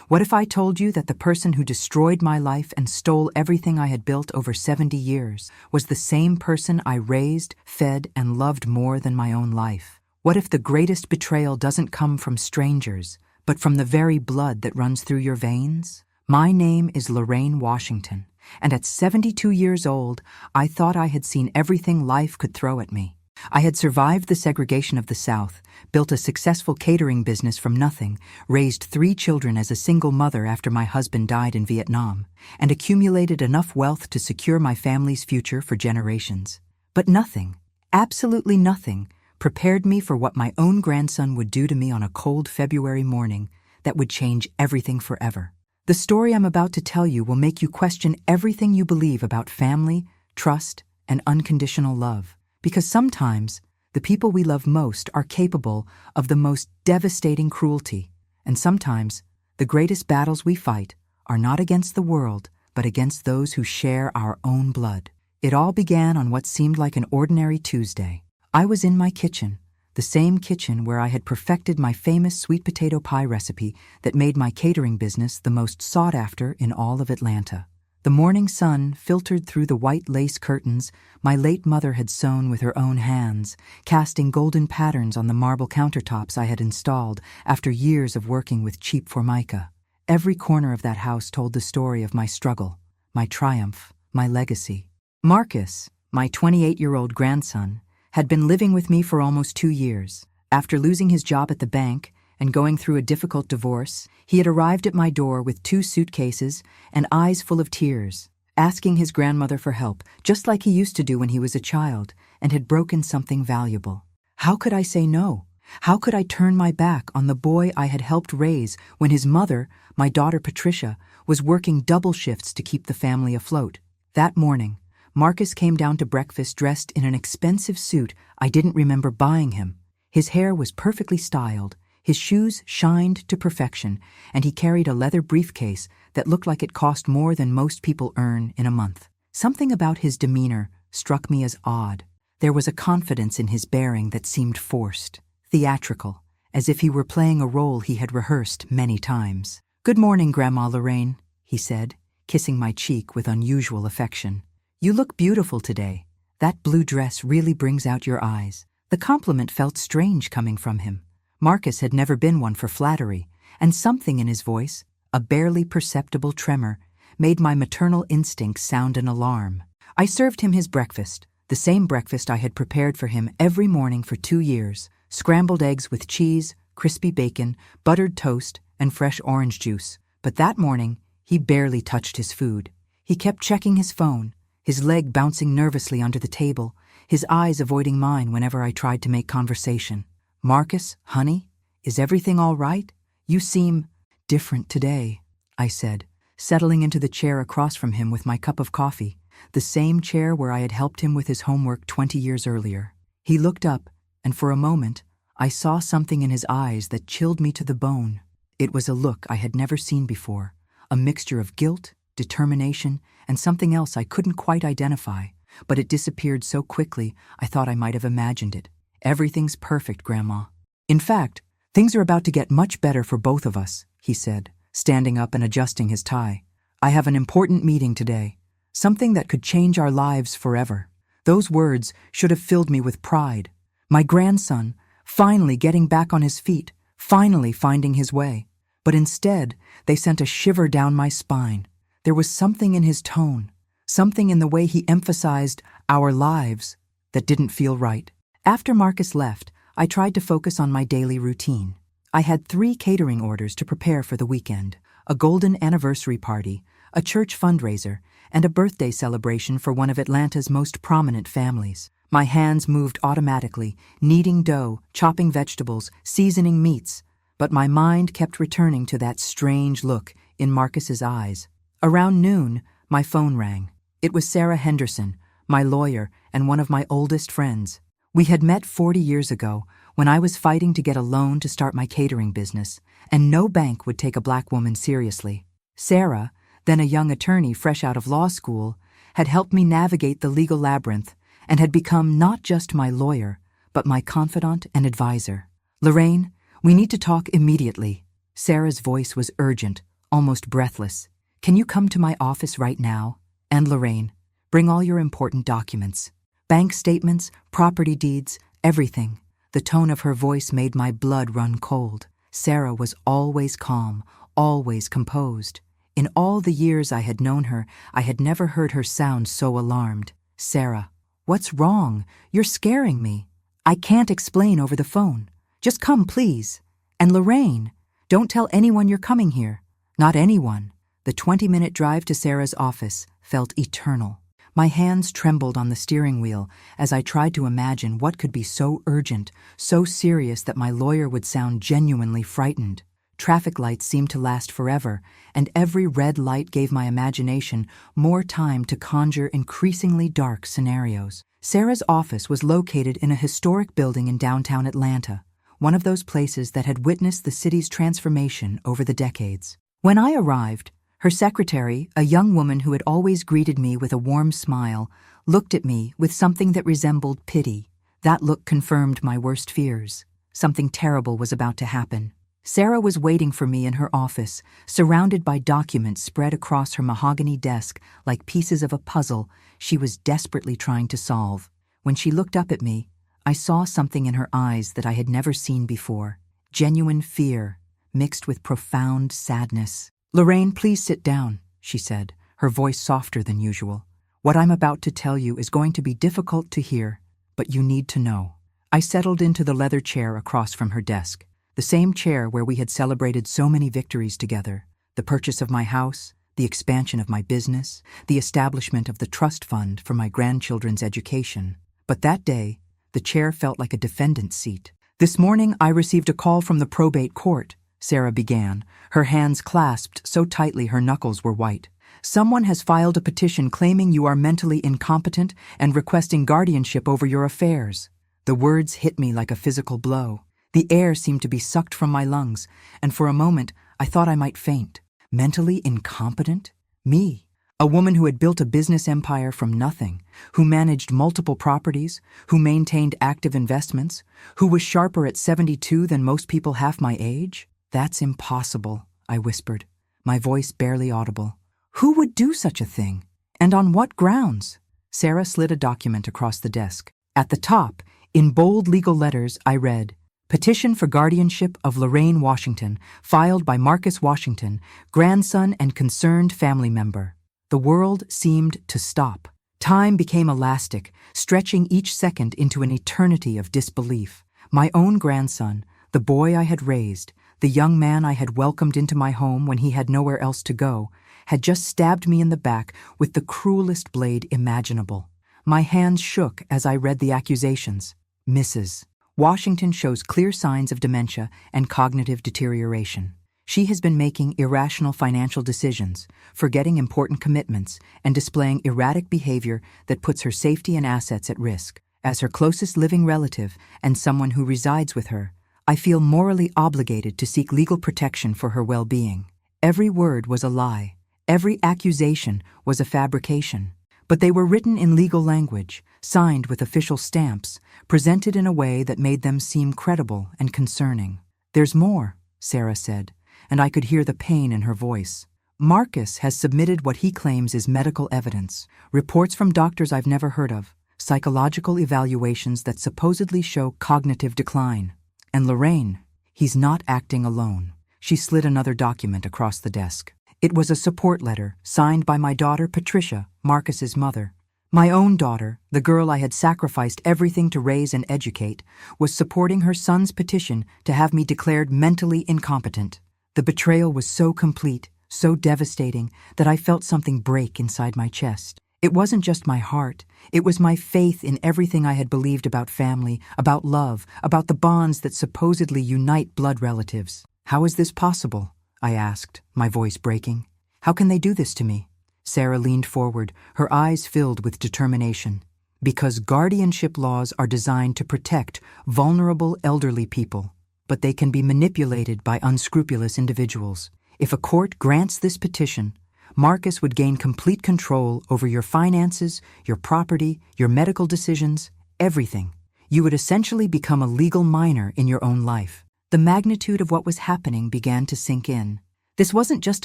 What if I told you that the person who destroyed my life and stole everything I had built over 70 years was the same person I raised, fed, and loved more than my own life? What if the greatest betrayal doesn't come from strangers, but from the very blood that runs through your veins? My name is Lorraine Washington, and at 72 years old, I thought I had seen everything life could throw at me. I had survived the segregation of the South, built a successful catering business from nothing, raised 3 children as a single mother after my husband died in Vietnam, and accumulated enough wealth to secure my family's future for generations. But nothing, absolutely nothing, prepared me for what my own grandson would do to me on a cold February morning that would change everything forever. The story I'm about to tell you will make you question everything you believe about family, trust, and unconditional love. Because sometimes, the people we love most are capable of the most devastating cruelty, and sometimes, the greatest battles we fight are not against the world, but against those who share our own blood. It all began on what seemed like an ordinary Tuesday. I was in my kitchen, the same kitchen where I had perfected my famous sweet potato pie recipe that made my catering business the most sought after in all of Atlanta. The morning sun filtered through the white lace curtains my late mother had sewn with her own hands, casting golden patterns on the marble countertops I had installed after years of working with cheap formica. Every corner of that house told the story of my struggle, my triumph, my legacy. Marcus, my 28-year-old grandson, had been living with me for almost 2 years. After losing his job at the bank and going through a difficult divorce, he had arrived at my door with 2 suitcases and eyes full of tears, asking his grandmother for help, just like he used to do when he was a child, and had broken something valuable. How could I say no? How could I turn my back on the boy I had helped raise when his mother, my daughter Patricia, was working double shifts to keep the family afloat? That morning, Marcus came down to breakfast dressed in an expensive suit I didn't remember buying him. His hair was perfectly styled, his shoes shined to perfection, and he carried a leather briefcase that looked like it cost more than most people earn in a month. Something about his demeanor struck me as odd. There was a confidence in his bearing that seemed forced, theatrical, as if he were playing a role he had rehearsed many times. "Good morning, Grandma Lorraine," he said, kissing my cheek with unusual affection. "You look beautiful today. That blue dress really brings out your eyes." The compliment felt strange coming from him. Marcus had never been one for flattery, and something in his voice, a barely perceptible tremor, made my maternal instincts sound an alarm. I served him his breakfast, the same breakfast I had prepared for him every morning for 2 years: scrambled eggs with cheese, crispy bacon, buttered toast, and fresh orange juice. But that morning, he barely touched his food. He kept checking his phone, his leg bouncing nervously under the table, his eyes avoiding mine whenever I tried to make conversation. "Marcus, honey, is everything all right? You seem different today," I said, settling into the chair across from him with my cup of coffee, the same chair where I had helped him with his homework 20 years earlier. He looked up, and for a moment, I saw something in his eyes that chilled me to the bone. It was a look I had never seen before, a mixture of guilt, determination, and something else I couldn't quite identify, but it disappeared so quickly I thought I might have imagined it. "Everything's perfect, Grandma. In fact, things are about to get much better for both of us," he said, standing up and adjusting his tie. "I have an important meeting today, something that could change our lives forever." Those words should have filled me with pride. My grandson, finally getting back on his feet, finally finding his way. But instead, they sent a shiver down my spine. There was something in his tone, something in the way he emphasized our lives, that didn't feel right. After Marcus left, I tried to focus on my daily routine. I had 3 catering orders to prepare for the weekend: a golden anniversary party, a church fundraiser, and a birthday celebration for one of Atlanta's most prominent families. My hands moved automatically, kneading dough, chopping vegetables, seasoning meats, but my mind kept returning to that strange look in Marcus's eyes. Around noon, my phone rang. It was Sarah Henderson, my lawyer and one of my oldest friends. We had met 40 years ago when I was fighting to get a loan to start my catering business, and no bank would take a black woman seriously. Sarah, then a young attorney fresh out of law school, had helped me navigate the legal labyrinth and had become not just my lawyer, but my confidant and advisor. "Lorraine, we need to talk immediately." Sarah's voice was urgent, almost breathless. "Can you come to my office right now? And Lorraine, bring all your important documents. Bank statements, property deeds, everything." The tone of her voice made my blood run cold. Sarah was always calm, always composed. In all the years I had known her, I had never heard her sound so alarmed. "Sarah, what's wrong? You're scaring me." "I can't explain over the phone. Just come, please. And Lorraine, don't tell anyone you're coming here." "Not anyone." The 20-minute drive to Sarah's office felt eternal. My hands trembled on the steering wheel as I tried to imagine what could be so urgent, so serious that my lawyer would sound genuinely frightened. Traffic lights seemed to last forever, and every red light gave my imagination more time to conjure increasingly dark scenarios. Sarah's office was located in a historic building in downtown Atlanta, one of those places that had witnessed the city's transformation over the decades. When I arrived, her secretary, a young woman who had always greeted me with a warm smile, looked at me with something that resembled pity. That look confirmed my worst fears. Something terrible was about to happen. Sarah was waiting for me in her office, surrounded by documents spread across her mahogany desk like pieces of a puzzle she was desperately trying to solve. When she looked up at me, I saw something in her eyes that I had never seen before. Genuine fear, mixed with profound sadness. "Lorraine, please sit down," she said, her voice softer than usual. "What I'm about to tell you is going to be difficult to hear, but you need to know." I settled into the leather chair across from her desk, the same chair where we had celebrated so many victories together: the purchase of my house, the expansion of my business, the establishment of the trust fund for my grandchildren's education. But that day, the chair felt like a defendant's seat. "This morning I received a call from the probate court," Sarah began, her hands clasped so tightly her knuckles were white. "Someone has filed a petition claiming you are mentally incompetent and requesting guardianship over your affairs." The words hit me like a physical blow. The air seemed to be sucked from my lungs, and for a moment I thought I might faint. Mentally incompetent? Me? A woman who had built a business empire from nothing, who managed multiple properties, who maintained active investments, who was sharper at 72 than most people half my age? "That's impossible," I whispered, my voice barely audible. "Who would do such a thing? And on what grounds?" Sarah slid a document across the desk. At the top, in bold legal letters, I read, "Petition for guardianship of Lorraine Washington, filed by Marcus Washington, grandson and concerned family member." The world seemed to stop. Time became elastic, stretching each second into an eternity of disbelief. My own grandson, the boy I had raised, the young man I had welcomed into my home when he had nowhere else to go, had just stabbed me in the back with the cruelest blade imaginable. My hands shook as I read the accusations. "Mrs. Washington shows clear signs of dementia and cognitive deterioration. She has been making irrational financial decisions, forgetting important commitments, and displaying erratic behavior that puts her safety and assets at risk. As her closest living relative and someone who resides with her, I feel morally obligated to seek legal protection for her well-being." Every word was a lie. Every accusation was a fabrication. But they were written in legal language, signed with official stamps, presented in a way that made them seem credible and concerning. "There's more," Sarah said, and I could hear the pain in her voice. "Marcus has submitted what he claims is medical evidence, reports from doctors I've never heard of, psychological evaluations that supposedly show cognitive decline. And Lorraine, he's not acting alone." She slid another document across the desk. It was a support letter signed by my daughter Patricia, Marcus's mother. My own daughter, the girl I had sacrificed everything to raise and educate, was supporting her son's petition to have me declared mentally incompetent. The betrayal was so complete, so devastating, that I felt something break inside my chest. It wasn't just my heart. It was my faith in everything I had believed about family, about love, about the bonds that supposedly unite blood relatives. "How is this possible?" I asked, my voice breaking. "How can they do this to me?" Sarah leaned forward, her eyes filled with determination. "Because guardianship laws are designed to protect vulnerable elderly people, but they can be manipulated by unscrupulous individuals. If a court grants this petition, Marcus would gain complete control over your finances, your property, your medical decisions, everything. You would essentially become a legal minor in your own life." The magnitude of what was happening began to sink in. This wasn't just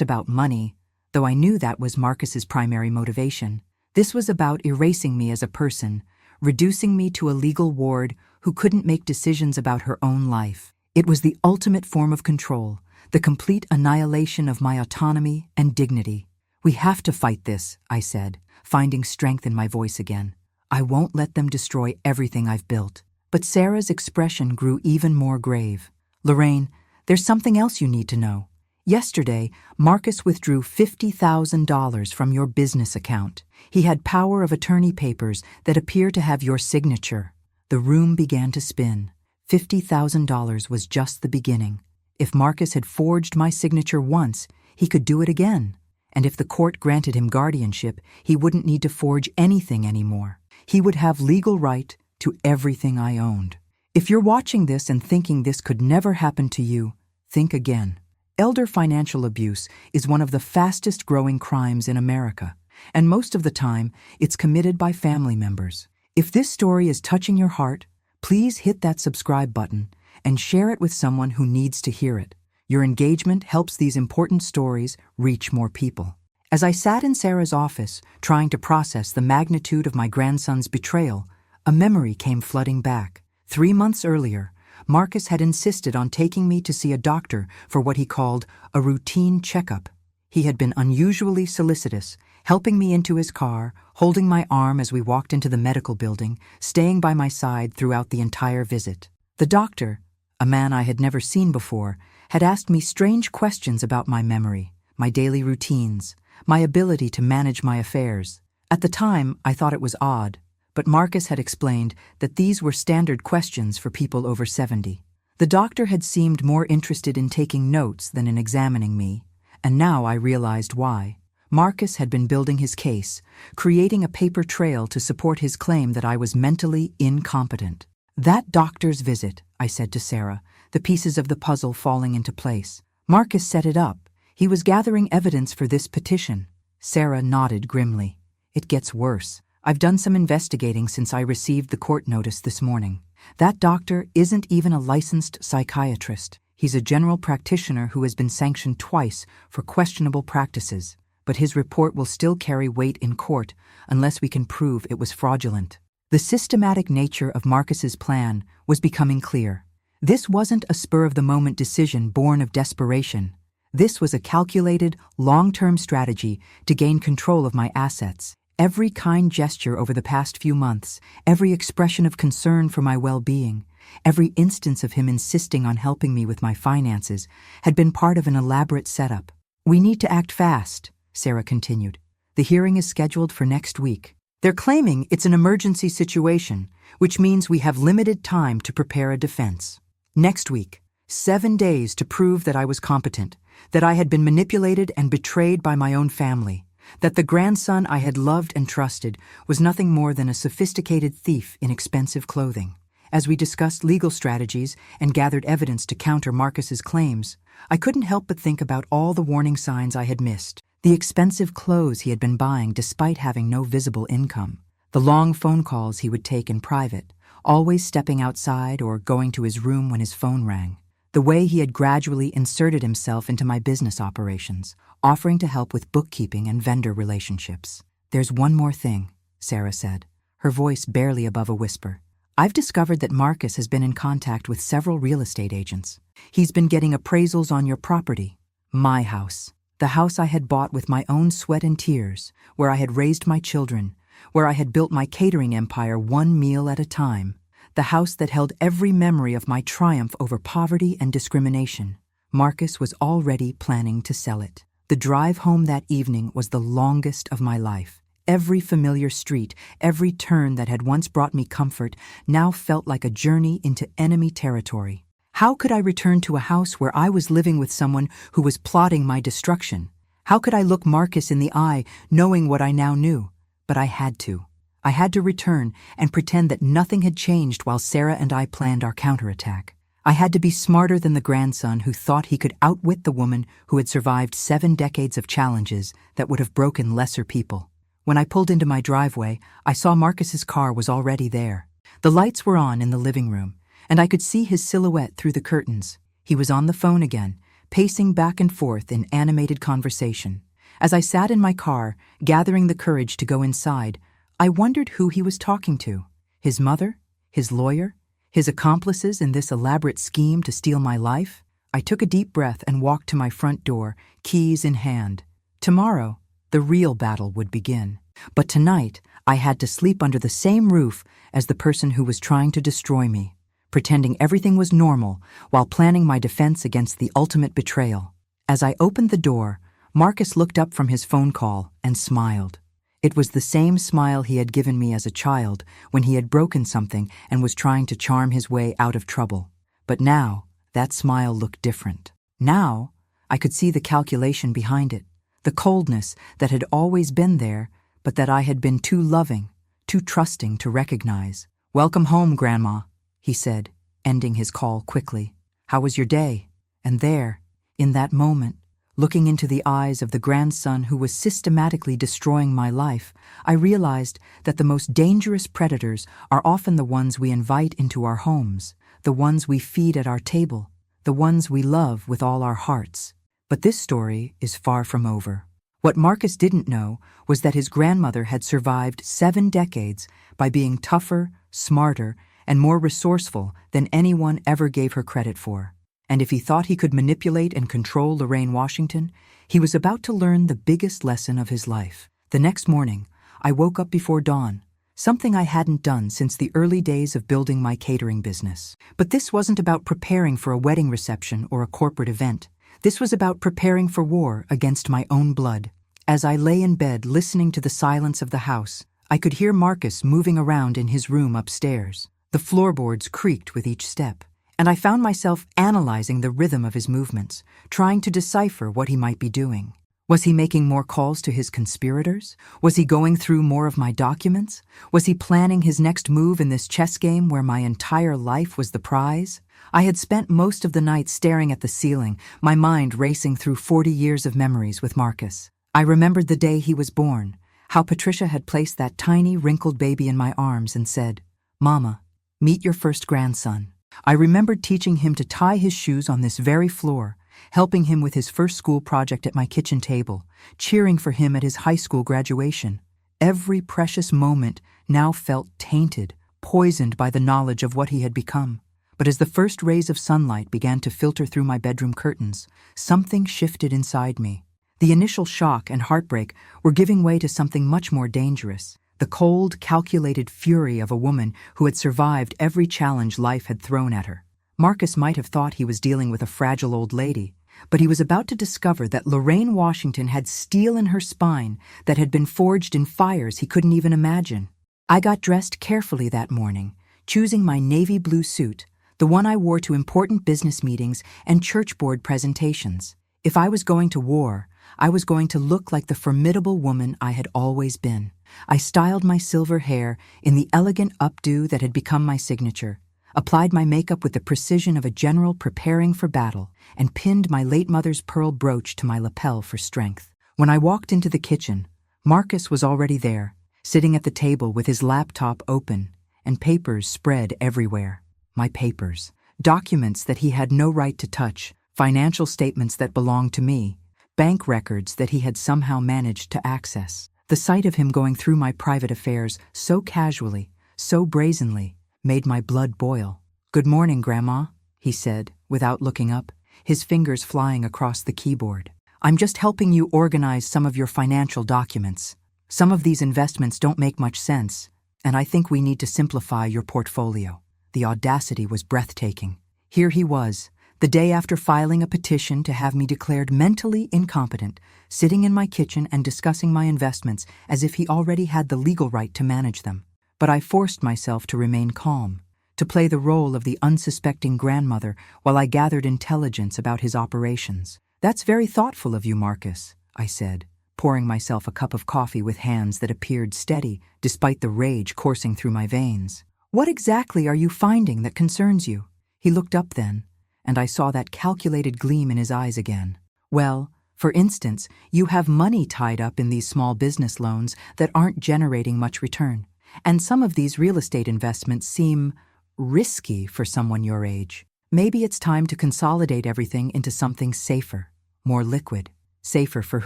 about money, though I knew that was Marcus's primary motivation. This was about erasing me as a person, reducing me to a legal ward who couldn't make decisions about her own life. It was the ultimate form of control, the complete annihilation of my autonomy and dignity. "We have to fight this," I said, finding strength in my voice again. "I won't let them destroy everything I've built." But Sarah's expression grew even more grave. "Lorraine, there's something else you need to know. Yesterday, Marcus withdrew $50,000 from your business account. He had power of attorney papers that appear to have your signature." The room began to spin. $50,000 was just the beginning. If Marcus had forged my signature once, he could do it again. And if the court granted him guardianship, he wouldn't need to forge anything anymore. He would have legal right to everything I owned. If you're watching this and thinking this could never happen to you, think again. Elder financial abuse is one of the fastest growing crimes in America, and most of the time, it's committed by family members. If this story is touching your heart, please hit that subscribe button and share it with someone who needs to hear it. Your engagement helps these important stories reach more people. As I sat in Sarah's office, trying to process the magnitude of my grandson's betrayal, a memory came flooding back. 3 months earlier, Marcus had insisted on taking me to see a doctor for what he called a routine checkup. He had been unusually solicitous, helping me into his car, holding my arm as we walked into the medical building, staying by my side throughout the entire visit. The doctor, a man I had never seen before, had asked me strange questions about my memory, my daily routines, my ability to manage my affairs. At the time, I thought it was odd, but Marcus had explained that these were standard questions for people over 70. The doctor had seemed more interested in taking notes than in examining me, and now I realized why. Marcus had been building his case, creating a paper trail to support his claim that I was mentally incompetent. "That doctor's visit," I said to Sarah, the pieces of the puzzle falling into place. "Marcus set it up. He was gathering evidence for this petition." Sarah nodded grimly. "It gets worse. I've done some investigating since I received the court notice this morning. That doctor isn't even a licensed psychiatrist. He's a general practitioner who has been sanctioned twice for questionable practices, but his report will still carry weight in court unless we can prove it was fraudulent." The systematic nature of Marcus's plan was becoming clear. This wasn't a spur-of-the-moment decision born of desperation. This was a calculated, long-term strategy to gain control of my assets. Every kind gesture over the past few months, every expression of concern for my well-being, every instance of him insisting on helping me with my finances had been part of an elaborate setup. "We need to act fast," Sarah continued. "The hearing is scheduled for next week. They're claiming it's an emergency situation, which means we have limited time to prepare a defense. Next week, 7 days to prove that I was competent, that I had been manipulated and betrayed by my own family, that the grandson I had loved and trusted was nothing more than a sophisticated thief in expensive clothing." As we discussed legal strategies and gathered evidence to counter Marcus's claims, I couldn't help but think about all the warning signs I had missed. The expensive clothes he had been buying despite having no visible income, the long phone calls he would take in private, always stepping outside or going to his room when his phone rang, the way he had gradually inserted himself into my business operations, offering to help with bookkeeping and vendor relationships. "There's one more thing," Sarah said, her voice barely above a whisper. "I've discovered that Marcus has been in contact with several real estate agents. He's been getting appraisals on your property, my house. The house I had bought with my own sweat and tears, where I had raised my children, where I had built my catering empire one meal at a time, the house that held every memory of my triumph over poverty and discrimination. Marcus was already planning to sell it. The drive home that evening was the longest of my life. Every familiar street, every turn that had once brought me comfort, now felt like a journey into enemy territory. How could I return to a house where I was living with someone who was plotting my destruction? How could I look Marcus in the eye, knowing what I now knew? But I had to. I had to return and pretend that nothing had changed while Sarah and I planned our counterattack. I had to be smarter than the grandson who thought he could outwit the woman who had survived 7 decades of challenges that would have broken lesser people. When I pulled into my driveway, I saw Marcus's car was already there. The lights were on in the living room, and I could see his silhouette through the curtains. He was on the phone again, pacing back and forth in animated conversation. As I sat in my car, gathering the courage to go inside, I wondered who he was talking to. His mother? His lawyer? His accomplices in this elaborate scheme to steal my life? I took a deep breath and walked to my front door, keys in hand. Tomorrow, the real battle would begin. But tonight, I had to sleep under the same roof as the person who was trying to destroy me, pretending everything was normal while planning my defense against the ultimate betrayal. As I opened the door, Marcus looked up from his phone call and smiled. It was the same smile he had given me as a child when he had broken something and was trying to charm his way out of trouble. But now, that smile looked different. Now, I could see the calculation behind it, the coldness that had always been there, but that I had been too loving, too trusting to recognize. "Welcome home, Grandma," he said, ending his call quickly. "How was your day?" And there, in that moment, looking into the eyes of the grandson who was systematically destroying my life, I realized that the most dangerous predators are often the ones we invite into our homes, the ones we feed at our table, the ones we love with all our hearts. But this story is far from over. What Marcus didn't know was that his grandmother had survived 7 decades by being tougher, smarter, and more resourceful than anyone ever gave her credit for. And if he thought he could manipulate and control Lorraine Washington, he was about to learn the biggest lesson of his life. The next morning, I woke up before dawn, something I hadn't done since the early days of building my catering business. But this wasn't about preparing for a wedding reception or a corporate event. This was about preparing for war against my own blood. As I lay in bed listening to the silence of the house, I could hear Marcus moving around in his room upstairs. The floorboards creaked with each step, and I found myself analyzing the rhythm of his movements, trying to decipher what he might be doing. Was he making more calls to his conspirators? Was he going through more of my documents? Was he planning his next move in this chess game where my entire life was the prize? I had spent most of the night staring at the ceiling, my mind racing through 40 years of memories with Marcus. I remembered the day he was born, how Patricia had placed that tiny, wrinkled baby in my arms and said, "Mama, meet your first grandson." I remembered teaching him to tie his shoes on this very floor, helping him with his first school project at my kitchen table, cheering for him at his high school graduation. Every precious moment now felt tainted, poisoned by the knowledge of what he had become. But as the first rays of sunlight began to filter through my bedroom curtains, something shifted inside me. The initial shock and heartbreak were giving way to something much more dangerous, the cold, calculated fury of a woman who had survived every challenge life had thrown at her. Marcus might have thought he was dealing with a fragile old lady, but he was about to discover that Lorraine Washington had steel in her spine that had been forged in fires he couldn't even imagine. I got dressed carefully that morning, choosing my navy blue suit, the one I wore to important business meetings and church board presentations. If I was going to war, I was going to look like the formidable woman I had always been. I styled my silver hair in the elegant updo that had become my signature, applied my makeup with the precision of a general preparing for battle, and pinned my late mother's pearl brooch to my lapel for strength. When I walked into the kitchen, Marcus was already there, sitting at the table with his laptop open and papers spread everywhere. My papers. Documents that he had no right to touch, financial statements that belonged to me, bank records that he had somehow managed to access. The sight of him going through my private affairs so casually, so brazenly, made my blood boil. "Good morning, Grandma," he said, without looking up, his fingers flying across the keyboard. "I'm just helping you organize some of your financial documents. Some of these investments don't make much sense, and I think we need to simplify your portfolio." The audacity was breathtaking. Here he was, the day after filing a petition to have me declared mentally incompetent, sitting in my kitchen and discussing my investments as if he already had the legal right to manage them. But I forced myself to remain calm, to play the role of the unsuspecting grandmother while I gathered intelligence about his operations. "That's very thoughtful of you, Marcus," I said, pouring myself a cup of coffee with hands that appeared steady despite the rage coursing through my veins. "What exactly are you finding that concerns you?" He looked up then, and I saw that calculated gleam in his eyes again. "Well, for instance, you have money tied up in these small business loans that aren't generating much return. And some of these real estate investments seem risky for someone your age. Maybe it's time to consolidate everything into something safer, more liquid. Safer for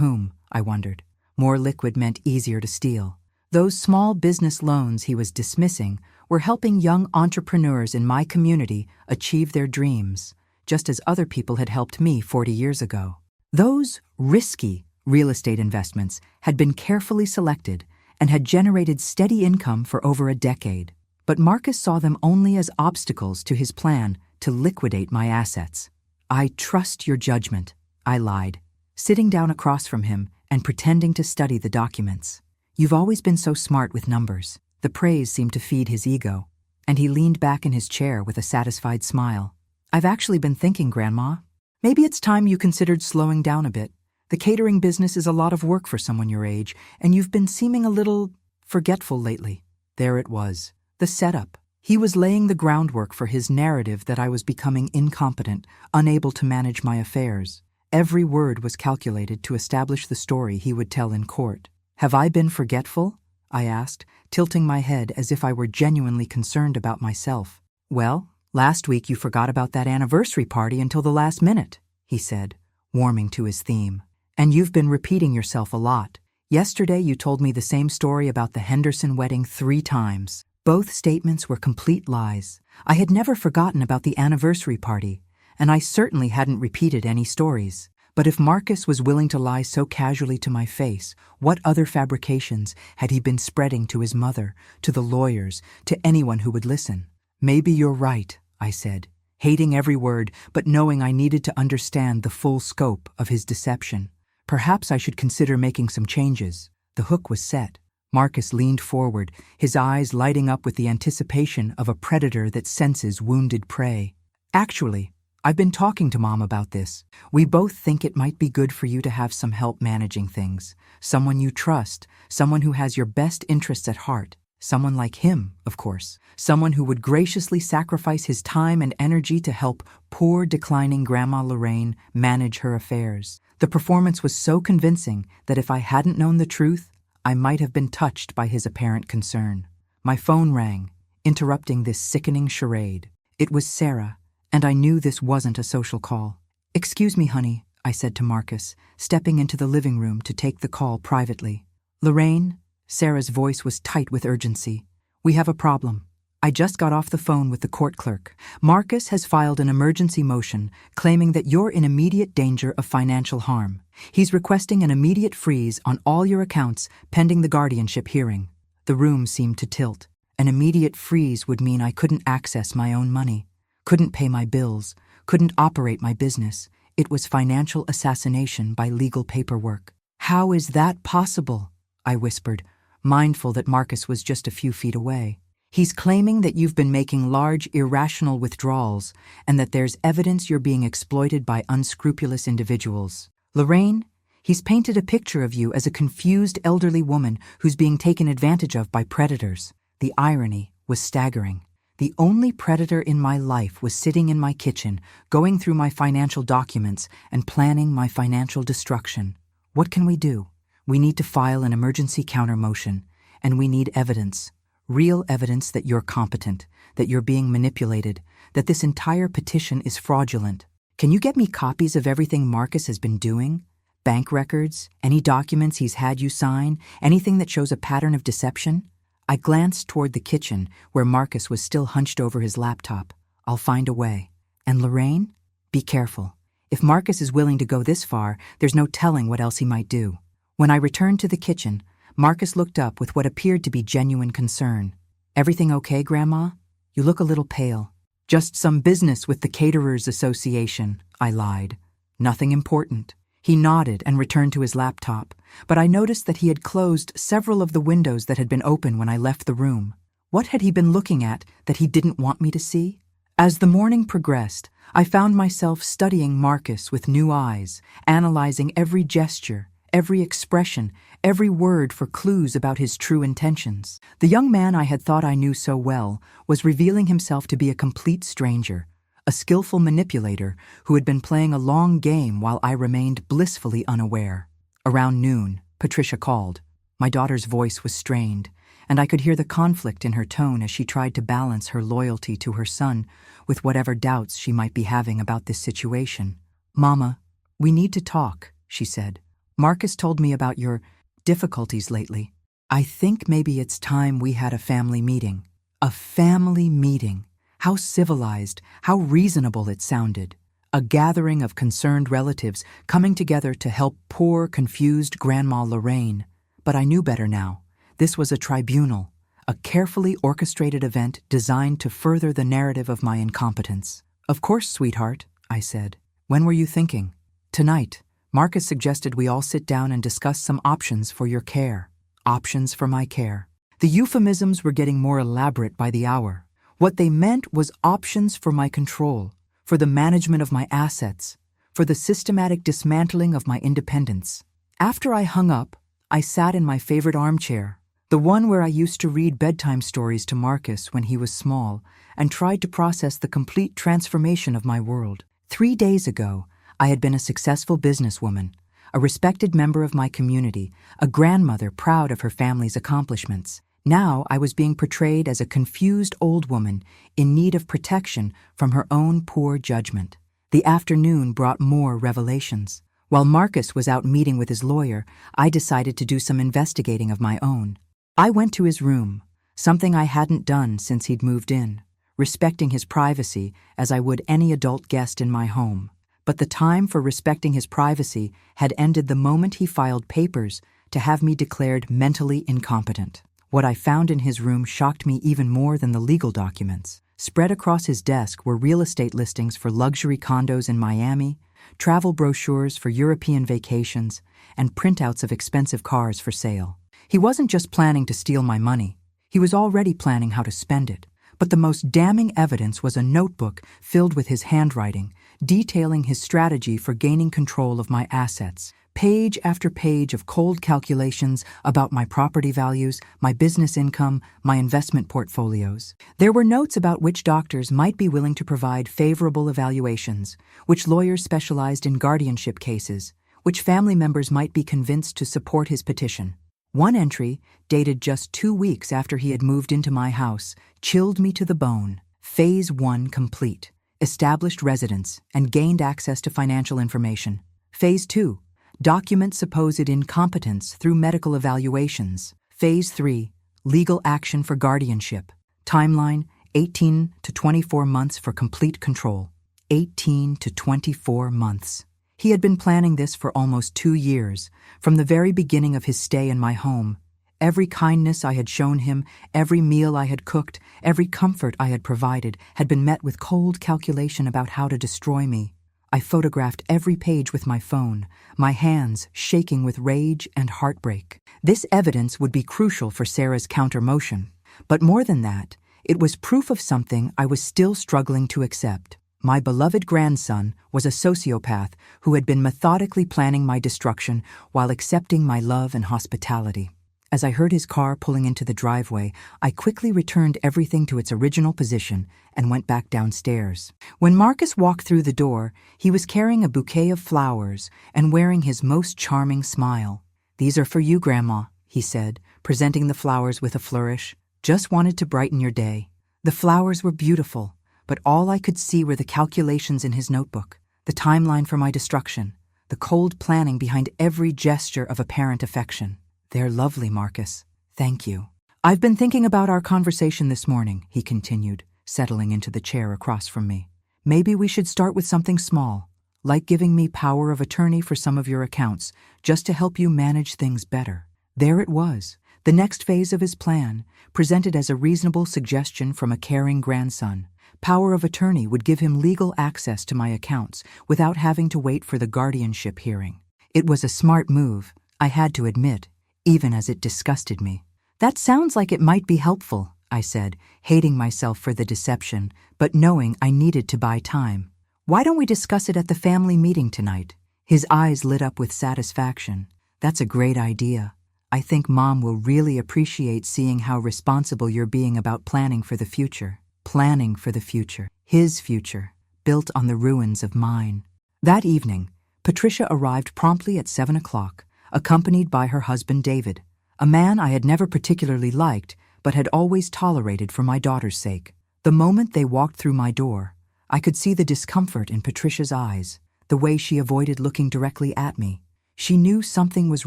whom, I wondered. More liquid meant easier to steal. Those small business loans he was dismissing were helping young entrepreneurs in my community achieve their dreams, just as other people had helped me 40 years ago. Those risky real estate investments had been carefully selected and had generated steady income for over a decade. But Marcus saw them only as obstacles to his plan to liquidate my assets. "I trust your judgment," I lied, sitting down across from him and pretending to study the documents. "You've always been so smart with numbers." The praise seemed to feed his ego, and he leaned back in his chair with a satisfied smile. "I've actually been thinking, Grandma, maybe it's time you considered slowing down a bit. The catering business is a lot of work for someone your age, and you've been seeming a little forgetful lately." There it was, the setup. He was laying the groundwork for his narrative that I was becoming incompetent, unable to manage my affairs. Every word was calculated to establish the story he would tell in court. "Have I been forgetful?" I asked, tilting my head as if I were genuinely concerned about myself. "Well, last week you forgot about that anniversary party until the last minute," he said, warming to his theme. "And you've been repeating yourself a lot. Yesterday you told me the same story about the Henderson wedding 3 times. Both statements were complete lies. I had never forgotten about the anniversary party, and I certainly hadn't repeated any stories. But if Marcus was willing to lie so casually to my face, what other fabrications had he been spreading to his mother, to the lawyers, to anyone who would listen? "Maybe you're right," I said, hating every word, but knowing I needed to understand the full scope of his deception. "Perhaps I should consider making some changes." The hook was set. Marcus leaned forward, his eyes lighting up with the anticipation of a predator that senses wounded prey. "Actually, I've been talking to Mom about this. We both think it might be good for you to have some help managing things. Someone you trust, someone who has your best interests at heart. Someone like him, of course. Someone who would graciously sacrifice his time and energy to help poor, declining Grandma Lorraine manage her affairs." The performance was so convincing that if I hadn't known the truth, I might have been touched by his apparent concern. My phone rang, interrupting this sickening charade. It was Sarah, and I knew this wasn't a social call. "Excuse me, honey," I said to Marcus, stepping into the living room to take the call privately. "Lorraine," Sarah's voice was tight with urgency. "We have a problem. I just got off the phone with the court clerk. Marcus has filed an emergency motion claiming that you're in immediate danger of financial harm. He's requesting an immediate freeze on all your accounts pending the guardianship hearing." The room seemed to tilt. An immediate freeze would mean I couldn't access my own money, couldn't pay my bills, couldn't operate my business. It was financial assassination by legal paperwork. "How is that possible?" I whispered, mindful that Marcus was just a few feet away. "He's claiming that you've been making large, irrational withdrawals and that there's evidence you're being exploited by unscrupulous individuals. Lorraine, he's painted a picture of you as a confused elderly woman who's being taken advantage of by predators." The irony was staggering. The only predator in my life was sitting in my kitchen, going through my financial documents and planning my financial destruction. "What can we do?" "We need to file an emergency counter motion, and we need evidence. Real evidence that you're competent, that you're being manipulated, that this entire petition is fraudulent. Can you get me copies of everything Marcus has been doing? Bank records, any documents he's had you sign, anything that shows a pattern of deception?" I glanced toward the kitchen, where Marcus was still hunched over his laptop. "I'll find a way. And Lorraine, be careful. If Marcus is willing to go this far, there's no telling what else he might do." When I returned to the kitchen, Marcus looked up with what appeared to be genuine concern. "Everything okay, Grandma? You look a little pale." "Just some business with the Caterers Association," I lied. "Nothing important." He nodded and returned to his laptop, but I noticed that he had closed several of the windows that had been open when I left the room. What had he been looking at that he didn't want me to see? As the morning progressed, I found myself studying Marcus with new eyes, analyzing every gesture, every expression, every word for clues about his true intentions. The young man I had thought I knew so well was revealing himself to be a complete stranger, a skillful manipulator who had been playing a long game while I remained blissfully unaware. Around noon, Patricia called. My daughter's voice was strained, and I could hear the conflict in her tone as she tried to balance her loyalty to her son with whatever doubts she might be having about this situation. "Mama, we need to talk," she said. "Marcus told me about your difficulties lately. I think maybe it's time we had a family meeting." A family meeting. How civilized, how reasonable it sounded. A gathering of concerned relatives coming together to help poor, confused Grandma Lorraine. But I knew better now. This was a tribunal, a carefully orchestrated event designed to further the narrative of my incompetence. "Of course, sweetheart," I said. "When were you thinking?" "Tonight. Marcus suggested we all sit down and discuss some options for your care." Options for my care. The euphemisms were getting more elaborate by the hour. What they meant was options for my control, for the management of my assets, for the systematic dismantling of my independence. After I hung up, I sat in my favorite armchair, the one where I used to read bedtime stories to Marcus when he was small, and tried to process the complete transformation of my world. 3 days ago, I had been a successful businesswoman, a respected member of my community, a grandmother proud of her family's accomplishments. Now I was being portrayed as a confused old woman in need of protection from her own poor judgment. The afternoon brought more revelations. While Marcus was out meeting with his lawyer, I decided to do some investigating of my own. I went to his room, something I hadn't done since he'd moved in, respecting his privacy as I would any adult guest in my home. But the time for respecting his privacy had ended the moment he filed papers to have me declared mentally incompetent. What I found in his room shocked me even more than the legal documents. Spread across his desk were real estate listings for luxury condos in Miami, travel brochures for European vacations, and printouts of expensive cars for sale. He wasn't just planning to steal my money. He was already planning how to spend it. But the most damning evidence was a notebook filled with his handwriting, detailing his strategy for gaining control of my assets. Page after page of cold calculations about my property values, my business income, my investment portfolios. There were notes about which doctors might be willing to provide favorable evaluations, which lawyers specialized in guardianship cases, which family members might be convinced to support his petition. One entry, dated just 2 weeks after he had moved into my house, chilled me to the bone. Phase 1 complete. Established residence and gained access to financial information. Phase 2. Document supposed incompetence through medical evaluations. Phase 3. Legal action for guardianship. Timeline, 18 to 24 months for complete control. 18 to 24 months. He had been planning this for almost 2 years, from the very beginning of his stay in my home. Every kindness I had shown him, every meal I had cooked, every comfort I had provided had been met with cold calculation about how to destroy me. I photographed every page with my phone, my hands shaking with rage and heartbreak. This evidence would be crucial for Sarah's countermotion. But more than that, it was proof of something I was still struggling to accept. My beloved grandson was a sociopath who had been methodically planning my destruction while accepting my love and hospitality. As I heard his car pulling into the driveway, I quickly returned everything to its original position and went back downstairs. When Marcus walked through the door, he was carrying a bouquet of flowers and wearing his most charming smile. "These are for you, Grandma," he said, presenting the flowers with a flourish. "Just wanted to brighten your day." The flowers were beautiful, but all I could see were the calculations in his notebook, the timeline for my destruction, the cold planning behind every gesture of apparent affection. "They're lovely, Marcus. Thank you." "I've been thinking about our conversation this morning," he continued, settling into the chair across from me. "Maybe we should start with something small, like giving me power of attorney for some of your accounts, just to help you manage things better." There it was, the next phase of his plan, presented as a reasonable suggestion from a caring grandson. Power of attorney would give him legal access to my accounts without having to wait for the guardianship hearing. It was a smart move, I had to admit, even as it disgusted me. "That sounds like it might be helpful," I said, hating myself for the deception, but knowing I needed to buy time. "Why don't we discuss it at the family meeting tonight?" His eyes lit up with satisfaction. "That's a great idea. I think Mom will really appreciate seeing how responsible you're being about planning for the future." Planning for the future, his future, built on the ruins of mine. That evening, Patricia arrived promptly at 7 o'clock, accompanied by her husband David, a man I had never particularly liked but had always tolerated for my daughter's sake. The moment they walked through my door, I could see the discomfort in Patricia's eyes, the way she avoided looking directly at me. She knew something was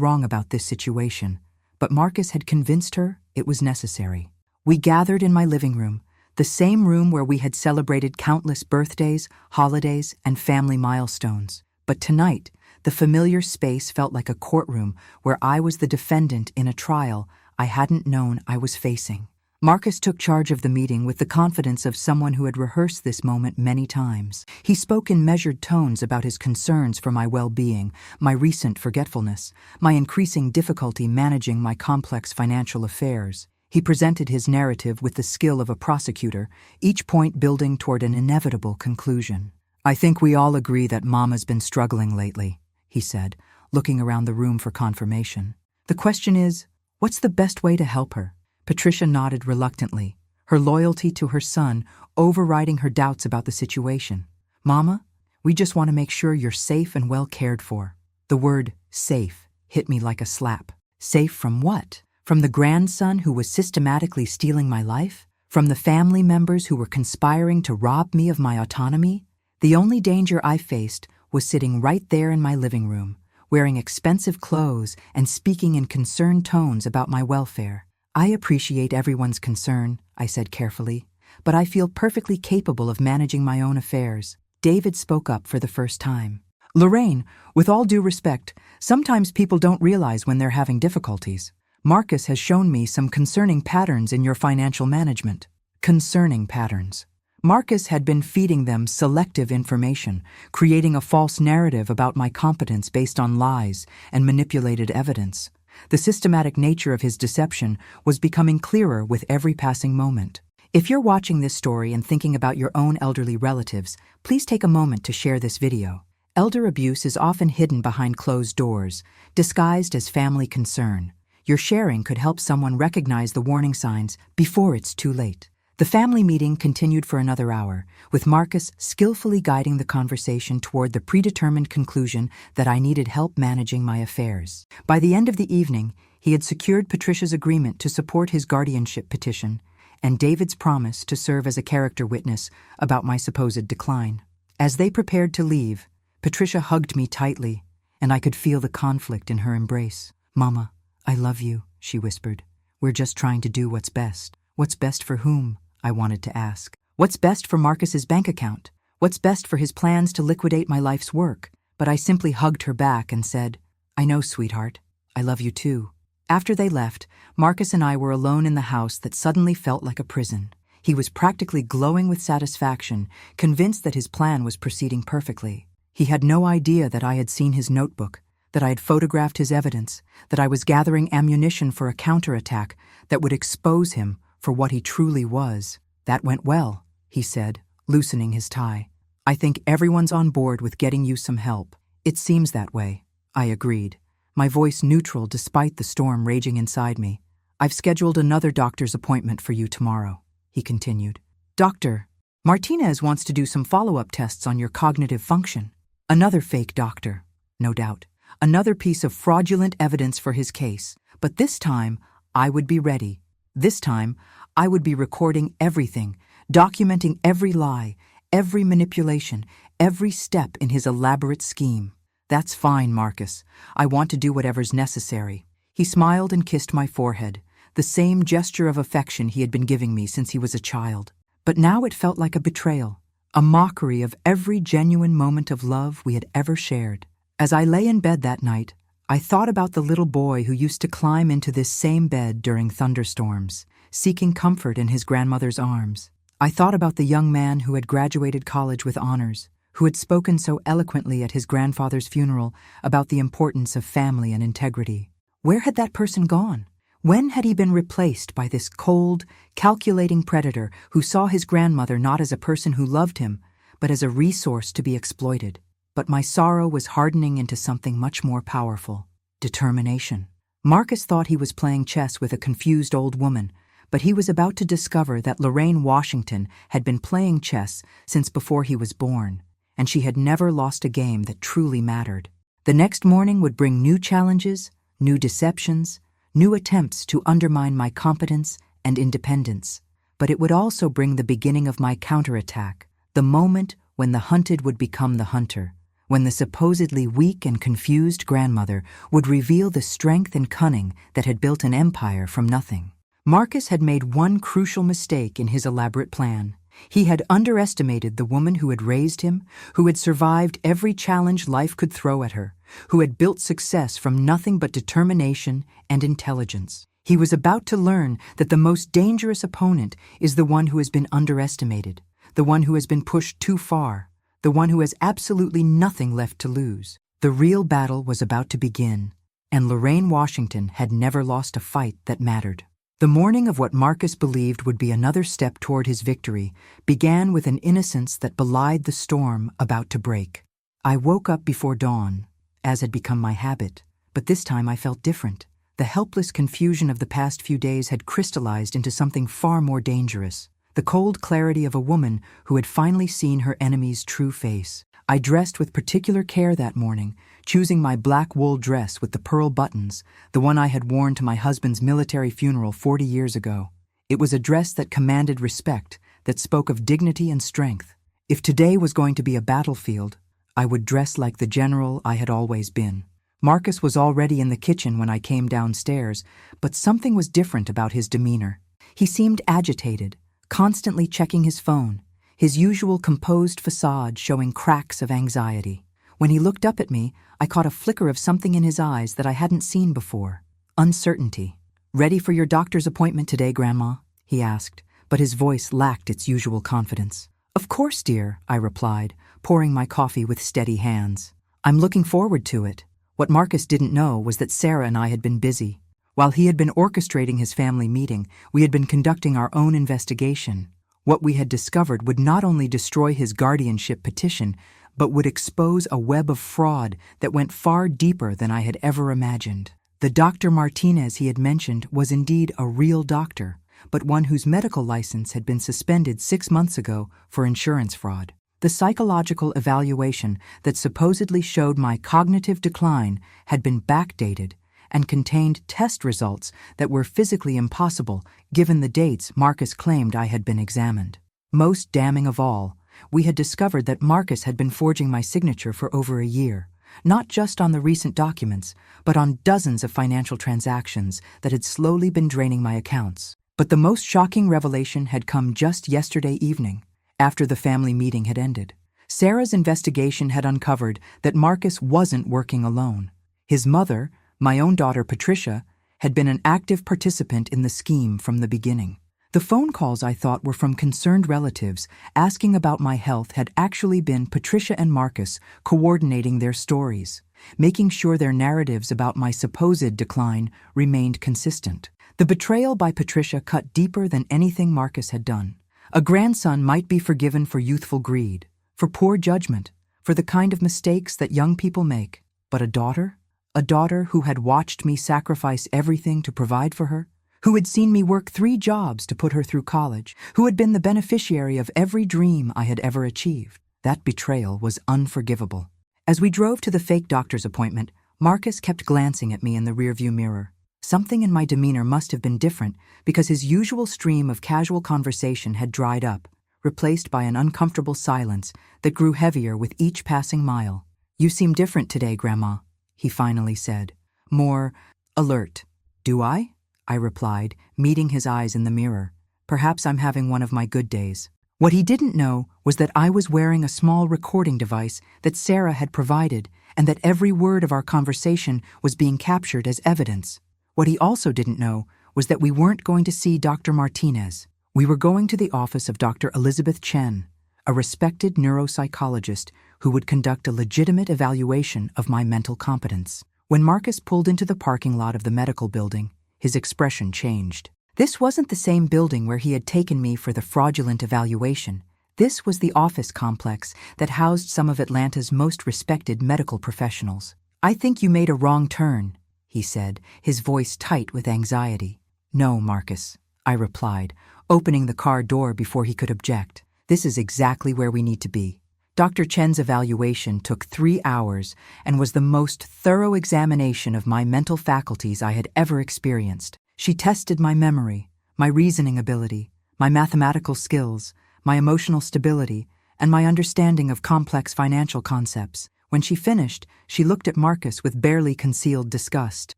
wrong about this situation, but Marcus had convinced her it was necessary. We gathered in my living room, the same room where we had celebrated countless birthdays, holidays, and family milestones. But tonight, the familiar space felt like a courtroom where I was the defendant in a trial I hadn't known I was facing. Marcus took charge of the meeting with the confidence of someone who had rehearsed this moment many times. He spoke in measured tones about his concerns for my well-being, my recent forgetfulness, my increasing difficulty managing my complex financial affairs. He presented his narrative with the skill of a prosecutor, each point building toward an inevitable conclusion. "I think we all agree that Mama's been struggling lately," he said, looking around the room for confirmation. "The question is, what's the best way to help her?" Patricia nodded reluctantly, her loyalty to her son overriding her doubts about the situation. "Mama, we just want to make sure you're safe and well cared for." The word safe hit me like a slap. Safe from what? From the grandson who was systematically stealing my life? From the family members who were conspiring to rob me of my autonomy? The only danger I faced was sitting right there in my living room, wearing expensive clothes and speaking in concerned tones about my welfare. "I appreciate everyone's concern," I said carefully, "but I feel perfectly capable of managing my own affairs." David spoke up for the first time. "Lorraine, with all due respect, sometimes people don't realize when they're having difficulties. Marcus has shown me some concerning patterns in your financial management." Concerning patterns. Marcus had been feeding them selective information, creating a false narrative about my competence based on lies and manipulated evidence. The systematic nature of his deception was becoming clearer with every passing moment. If you're watching this story and thinking about your own elderly relatives, please take a moment to share this video. Elder abuse is often hidden behind closed doors, disguised as family concern. Your sharing could help someone recognize the warning signs before it's too late. The family meeting continued for another hour, with Marcus skillfully guiding the conversation toward the predetermined conclusion that I needed help managing my affairs. By the end of the evening, he had secured Patricia's agreement to support his guardianship petition and David's promise to serve as a character witness about my supposed decline. As they prepared to leave, Patricia hugged me tightly, and I could feel the conflict in her embrace. "Mama, I love you," she whispered. "We're just trying to do what's best." "What's best for whom?" I wanted to ask. "What's best for Marcus's bank account? What's best for his plans to liquidate my life's work?" But I simply hugged her back and said, "I know, sweetheart. I love you too." After they left, Marcus and I were alone in the house that suddenly felt like a prison. He was practically glowing with satisfaction, convinced that his plan was proceeding perfectly. He had no idea that I had seen his notebook, that I had photographed his evidence, that I was gathering ammunition for a counterattack that would expose him for what he truly was. "That went well," he said, loosening his tie. "I think everyone's on board with getting you some help." "It seems that way," I agreed, my voice neutral despite the storm raging inside me. "I've scheduled another doctor's appointment for you tomorrow," he continued. "Doctor, Martinez wants to do some follow-up tests on your cognitive function." Another fake doctor, no doubt. Another piece of fraudulent evidence for his case. But this time, I would be ready. This time, I would be recording everything, documenting every lie, every manipulation, every step in his elaborate scheme. "That's fine, Marcus. I want to do whatever's necessary." He smiled and kissed my forehead, the same gesture of affection he had been giving me since he was a child. But now it felt like a betrayal, a mockery of every genuine moment of love we had ever shared. As I lay in bed that night, I thought about the little boy who used to climb into this same bed during thunderstorms, seeking comfort in his grandmother's arms. I thought about the young man who had graduated college with honors, who had spoken so eloquently at his grandfather's funeral about the importance of family and integrity. Where had that person gone? When had he been replaced by this cold, calculating predator who saw his grandmother not as a person who loved him, but as a resource to be exploited? But my sorrow was hardening into something much more powerful: determination. Marcus thought he was playing chess with a confused old woman, but he was about to discover that Lorraine Washington had been playing chess since before he was born, and she had never lost a game that truly mattered. The next morning would bring new challenges, new deceptions, new attempts to undermine my competence and independence. But it would also bring the beginning of my counterattack, the moment when the hunted would become the hunter, when the supposedly weak and confused grandmother would reveal the strength and cunning that had built an empire from nothing. Marcus had made one crucial mistake in his elaborate plan. He had underestimated the woman who had raised him, who had survived every challenge life could throw at her, who had built success from nothing but determination and intelligence. He was about to learn that the most dangerous opponent is the one who has been underestimated, the one who has been pushed too far, the one who has absolutely nothing left to lose. The real battle was about to begin, and Lorraine Washington had never lost a fight that mattered. The morning of what Marcus believed would be another step toward his victory began with an innocence that belied the storm about to break. I woke up before dawn, as had become my habit, but this time I felt different. The helpless confusion of the past few days had crystallized into something far more dangerous, the cold clarity of a woman who had finally seen her enemy's true face. I dressed with particular care that morning, choosing my black wool dress with the pearl buttons, the one I had worn to my husband's military funeral 40 years ago. It was a dress that commanded respect, that spoke of dignity and strength. If today was going to be a battlefield, I would dress like the general I had always been. Marcus was already in the kitchen when I came downstairs, but something was different about his demeanor. He seemed agitated, constantly checking his phone, his usual composed facade showing cracks of anxiety. When he looked up at me, I caught a flicker of something in his eyes that I hadn't seen before. Uncertainty. "Ready for your doctor's appointment today, Grandma?" he asked, but his voice lacked its usual confidence. "Of course, dear," I replied, pouring my coffee with steady hands. "I'm looking forward to it." What Marcus didn't know was that Sarah and I had been busy. While he had been orchestrating his family meeting, we had been conducting our own investigation. What we had discovered would not only destroy his guardianship petition, but would expose a web of fraud that went far deeper than I had ever imagined. The Dr. Martinez he had mentioned was indeed a real doctor, but one whose medical license had been suspended 6 months ago for insurance fraud. The psychological evaluation that supposedly showed my cognitive decline had been backdated and contained test results that were physically impossible given the dates Marcus claimed I had been examined. Most damning of all, we had discovered that Marcus had been forging my signature for over a year, not just on the recent documents, but on dozens of financial transactions that had slowly been draining my accounts. But the most shocking revelation had come just yesterday evening, after the family meeting had ended. Sarah's investigation had uncovered that Marcus wasn't working alone. His mother, my own daughter Patricia, had been an active participant in the scheme from the beginning. The phone calls I thought were from concerned relatives asking about my health had actually been Patricia and Marcus coordinating their stories, making sure their narratives about my supposed decline remained consistent. The betrayal by Patricia cut deeper than anything Marcus had done. A grandson might be forgiven for youthful greed, for poor judgment, for the kind of mistakes that young people make. But a daughter? A daughter who had watched me sacrifice everything to provide for her, who had seen me work 3 jobs to put her through college, who had been the beneficiary of every dream I had ever achieved. That betrayal was unforgivable. As we drove to the fake doctor's appointment, Marcus kept glancing at me in the rearview mirror. Something in my demeanor must have been different because his usual stream of casual conversation had dried up, replaced by an uncomfortable silence that grew heavier with each passing mile. "You seem different today, Grandma," he finally said. "More alert." "Do I?" I replied, meeting his eyes in the mirror. "Perhaps I'm having one of my good days." What he didn't know was that I was wearing a small recording device that Sarah had provided and that every word of our conversation was being captured as evidence. What he also didn't know was that we weren't going to see Dr. Martinez. We were going to the office of Dr. Elizabeth Chen, a respected neuropsychologist who would conduct a legitimate evaluation of my mental competence. When Marcus pulled into the parking lot of the medical building, his expression changed. This wasn't the same building where he had taken me for the fraudulent evaluation. This was the office complex that housed some of Atlanta's most respected medical professionals. "I think you made a wrong turn," he said, his voice tight with anxiety. "No, Marcus," I replied, opening the car door before he could object. "This is exactly where we need to be. Dr. Chen's evaluation took 3 hours and was the most thorough examination of my mental faculties I had ever experienced. She tested my memory, my reasoning ability, my mathematical skills, my emotional stability, and my understanding of complex financial concepts. When she finished, she looked at Marcus with barely concealed disgust.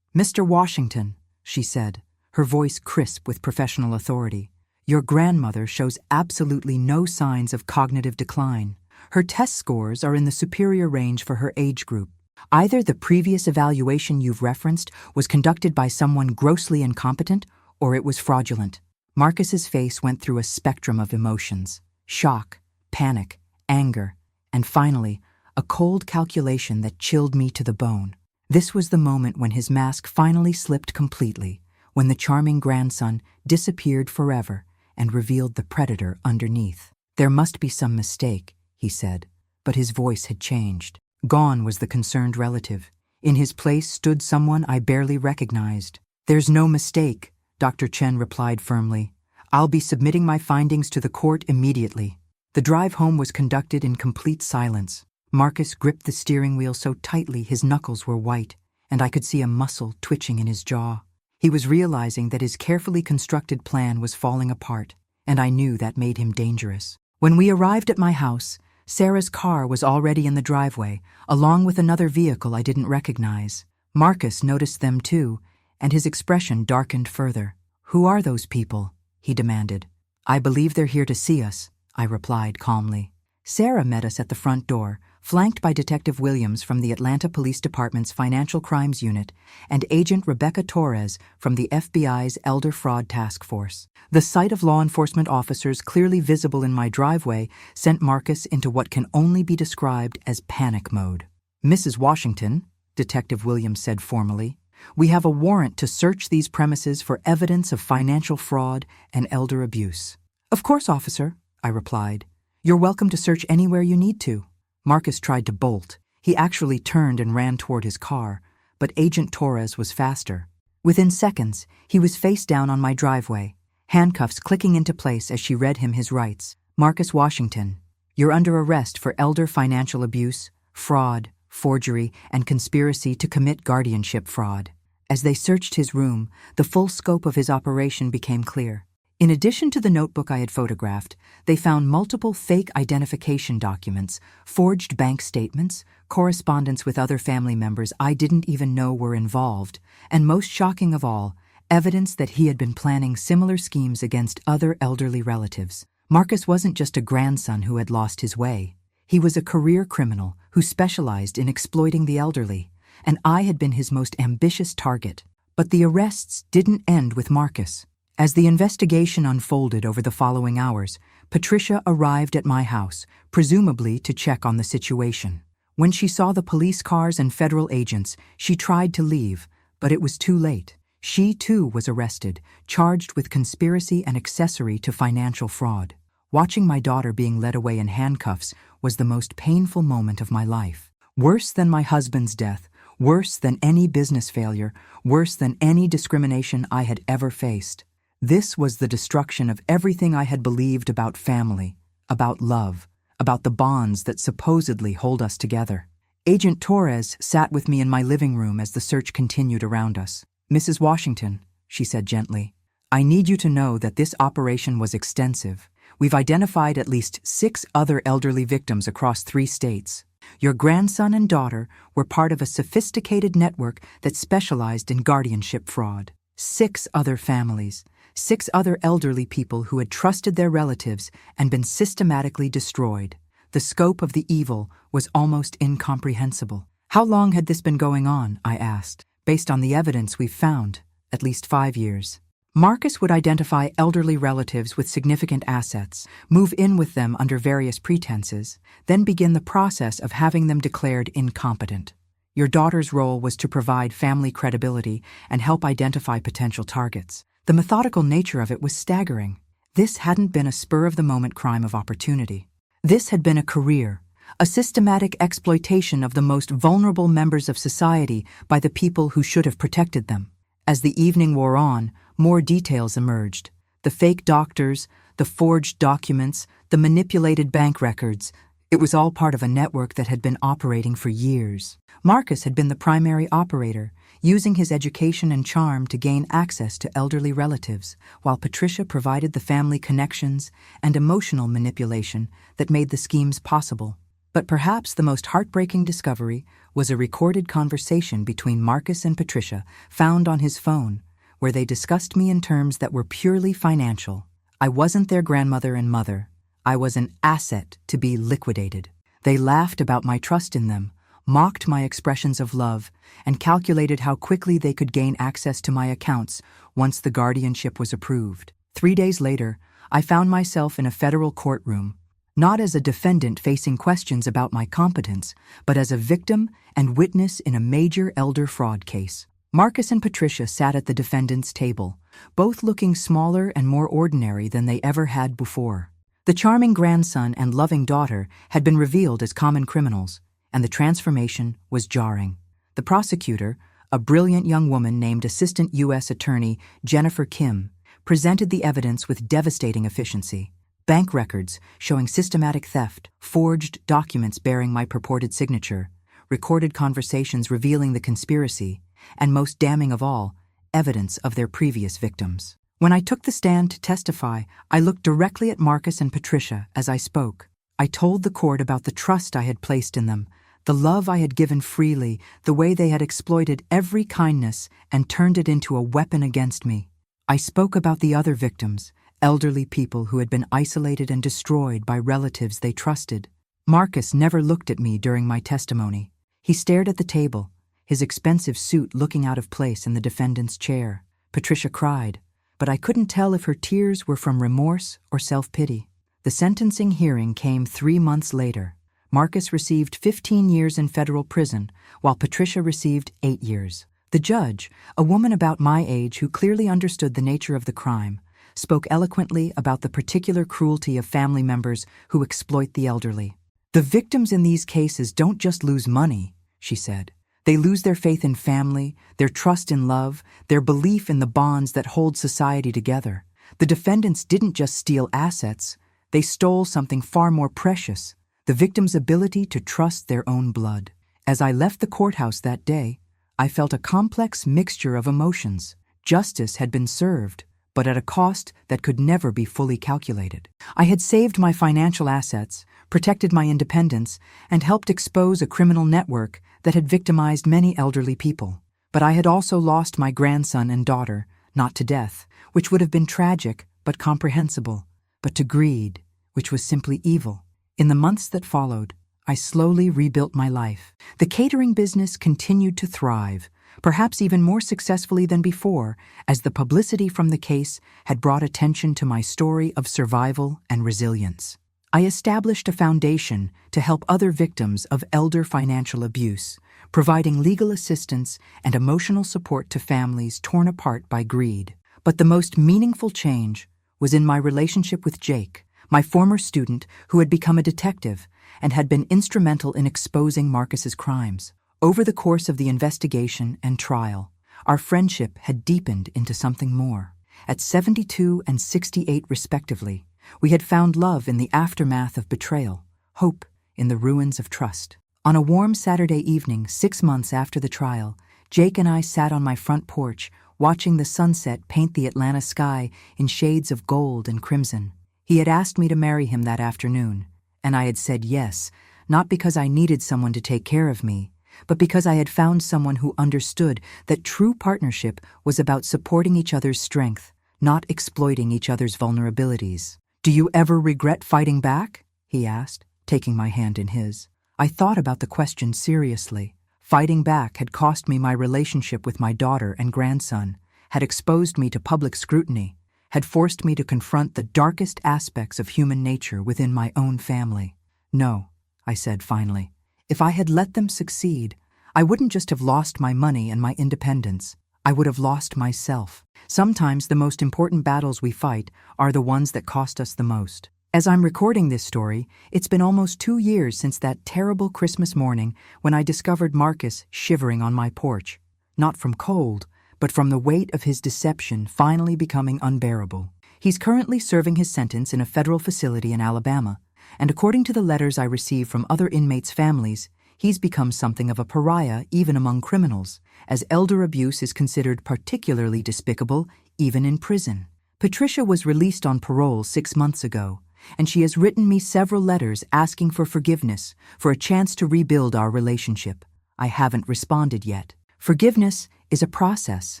"Mr. Washington," she said, her voice crisp with professional authority, "your grandmother shows absolutely no signs of cognitive decline. Her test scores are in the superior range for her age group. Either the previous evaluation you've referenced was conducted by someone grossly incompetent, or it was fraudulent." Marcus's face went through a spectrum of emotions: shock, panic, anger, and finally, a cold calculation that chilled me to the bone. This was the moment when his mask finally slipped completely, when the charming grandson disappeared forever and revealed the predator underneath. "There must be some mistake," he said, but his voice had changed. Gone was the concerned relative. In his place stood someone I barely recognized. "There's no mistake," Dr. Chen replied firmly. "I'll be submitting my findings to the court immediately." The drive home was conducted in complete silence. Marcus gripped the steering wheel so tightly his knuckles were white, and I could see a muscle twitching in his jaw. He was realizing that his carefully constructed plan was falling apart, and I knew that made him dangerous. When we arrived at my house, Sarah's car was already in the driveway, along with another vehicle I didn't recognize. Marcus noticed them too, and his expression darkened further. "Who are those people?" he demanded. "I believe they're here to see us," I replied calmly. Sarah met us at the front door, flanked by Detective Williams from the Atlanta Police Department's Financial Crimes Unit and Agent Rebecca Torres from the FBI's Elder Fraud Task Force. The sight of law enforcement officers clearly visible in my driveway sent Marcus into what can only be described as panic mode. "Mrs. Washington," Detective Williams said formally, "we have a warrant to search these premises for evidence of financial fraud and elder abuse." "Of course, officer," I replied. "You're welcome to search anywhere you need to." Marcus tried to bolt. He actually turned and ran toward his car, but Agent Torres was faster. Within seconds, he was face down on my driveway, handcuffs clicking into place as she read him his rights. "Marcus Washington, you're under arrest for elder financial abuse, fraud, forgery, and conspiracy to commit guardianship fraud." As they searched his room, the full scope of his operation became clear. In addition to the notebook I had photographed, they found multiple fake identification documents, forged bank statements, correspondence with other family members I didn't even know were involved, and most shocking of all, evidence that he had been planning similar schemes against other elderly relatives. Marcus wasn't just a grandson who had lost his way. He was a career criminal who specialized in exploiting the elderly, and I had been his most ambitious target. But the arrests didn't end with Marcus. As the investigation unfolded over the following hours, Patricia arrived at my house, presumably to check on the situation. When she saw the police cars and federal agents, she tried to leave, but it was too late. She too was arrested, charged with conspiracy and accessory to financial fraud. Watching my daughter being led away in handcuffs was the most painful moment of my life. Worse than my husband's death, worse than any business failure, worse than any discrimination I had ever faced. This was the destruction of everything I had believed about family, about love, about the bonds that supposedly hold us together. Agent Torres sat with me in my living room as the search continued around us. "Mrs. Washington," she said gently, "I need you to know that this operation was extensive. We've identified at least 6 other elderly victims across 3 states. Your grandson and daughter were part of a sophisticated network that specialized in guardianship fraud. 6 other families. 6 other elderly people who had trusted their relatives and been systematically destroyed. The scope of the evil was almost incomprehensible." "How long had this been going on?" I asked. "Based on the evidence we've found, at least 5 years. Marcus would identify elderly relatives with significant assets, move in with them under various pretenses, then begin the process of having them declared incompetent. Your daughter's role was to provide family credibility and help identify potential targets. The methodical nature of it was staggering. This hadn't been a spur-of-the-moment crime of opportunity. This had been a career, a systematic exploitation of the most vulnerable members of society by the people who should have protected them. As the evening wore on, more details emerged. The fake doctors, the forged documents, the manipulated bank records. It was all part of a network that had been operating for years. Marcus had been the primary operator, using his education and charm to gain access to elderly relatives, while Patricia provided the family connections and emotional manipulation that made the schemes possible. But perhaps the most heartbreaking discovery was a recorded conversation between Marcus and Patricia found on his phone, where they discussed me in terms that were purely financial. I wasn't their grandmother and mother. I was an asset to be liquidated. They laughed about my trust in them, mocked my expressions of love, and calculated how quickly they could gain access to my accounts once the guardianship was approved. 3 days later, I found myself in a federal courtroom, not as a defendant facing questions about my competence, but as a victim and witness in a major elder fraud case. Marcus and Patricia sat at the defendant's table, both looking smaller and more ordinary than they ever had before. The charming grandson and loving daughter had been revealed as common criminals, and the transformation was jarring. The prosecutor, a brilliant young woman named Assistant U.S. Attorney Jennifer Kim, presented the evidence with devastating efficiency. Bank records showing systematic theft, forged documents bearing my purported signature, recorded conversations revealing the conspiracy, and most damning of all, evidence of their previous victims. When I took the stand to testify, I looked directly at Marcus and Patricia as I spoke. I told the court about the trust I had placed in them, the love I had given freely, the way they had exploited every kindness and turned it into a weapon against me. I spoke about the other victims, elderly people who had been isolated and destroyed by relatives they trusted. Marcus never looked at me during my testimony. He stared at the table, his expensive suit looking out of place in the defendant's chair. Patricia cried, but I couldn't tell if her tears were from remorse or self-pity. The sentencing hearing came 3 months later. Marcus received 15 years in federal prison, while Patricia received 8 years. The judge, a woman about my age who clearly understood the nature of the crime, spoke eloquently about the particular cruelty of family members who exploit the elderly. The victims in these cases don't just lose money, she said. They lose their faith in family, their trust in love, their belief in the bonds that hold society together. The defendants didn't just steal assets, they stole something far more precious, the victim's ability to trust their own blood. As I left the courthouse that day, I felt a complex mixture of emotions. Justice had been served, but at a cost that could never be fully calculated. I had saved my financial assets, protected my independence, and helped expose a criminal network that had victimized many elderly people. But I had also lost my grandson and daughter, not to death, which would have been tragic but comprehensible, but to greed, which was simply evil. In the months that followed, I slowly rebuilt my life. The catering business continued to thrive, perhaps even more successfully than before, as the publicity from the case had brought attention to my story of survival and resilience. I established a foundation to help other victims of elder financial abuse, providing legal assistance and emotional support to families torn apart by greed. But the most meaningful change was in my relationship with Jake, my former student who had become a detective and had been instrumental in exposing Marcus's crimes. Over the course of the investigation and trial, our friendship had deepened into something more. At 72 and 68 respectively, we had found love in the aftermath of betrayal, hope in the ruins of trust. On a warm Saturday evening 6 months after the trial, Jake and I sat on my front porch, watching the sunset paint the Atlanta sky in shades of gold and crimson. He had asked me to marry him that afternoon, and I had said yes, not because I needed someone to take care of me, but because I had found someone who understood that true partnership was about supporting each other's strength, not exploiting each other's vulnerabilities. "Do you ever regret fighting back?" he asked, taking my hand in his. I thought about the question seriously. Fighting back had cost me my relationship with my daughter and grandson, had exposed me to public scrutiny, had forced me to confront the darkest aspects of human nature within my own family. "No," I said finally. "If I had let them succeed, I wouldn't just have lost my money and my independence. I would have lost myself." Sometimes the most important battles we fight are the ones that cost us the most. As I'm recording this story, it's been almost 2 years since that terrible Christmas morning when I discovered Marcus shivering on my porch, not from cold, but from the weight of his deception finally becoming unbearable. He's currently serving his sentence in a federal facility in Alabama, and according to the letters I receive from other inmates' families, he's become something of a pariah even among criminals, as elder abuse is considered particularly despicable even in prison. Patricia was released on parole 6 months ago, and she has written me several letters asking for forgiveness, for a chance to rebuild our relationship. I haven't responded yet. Forgiveness is a process,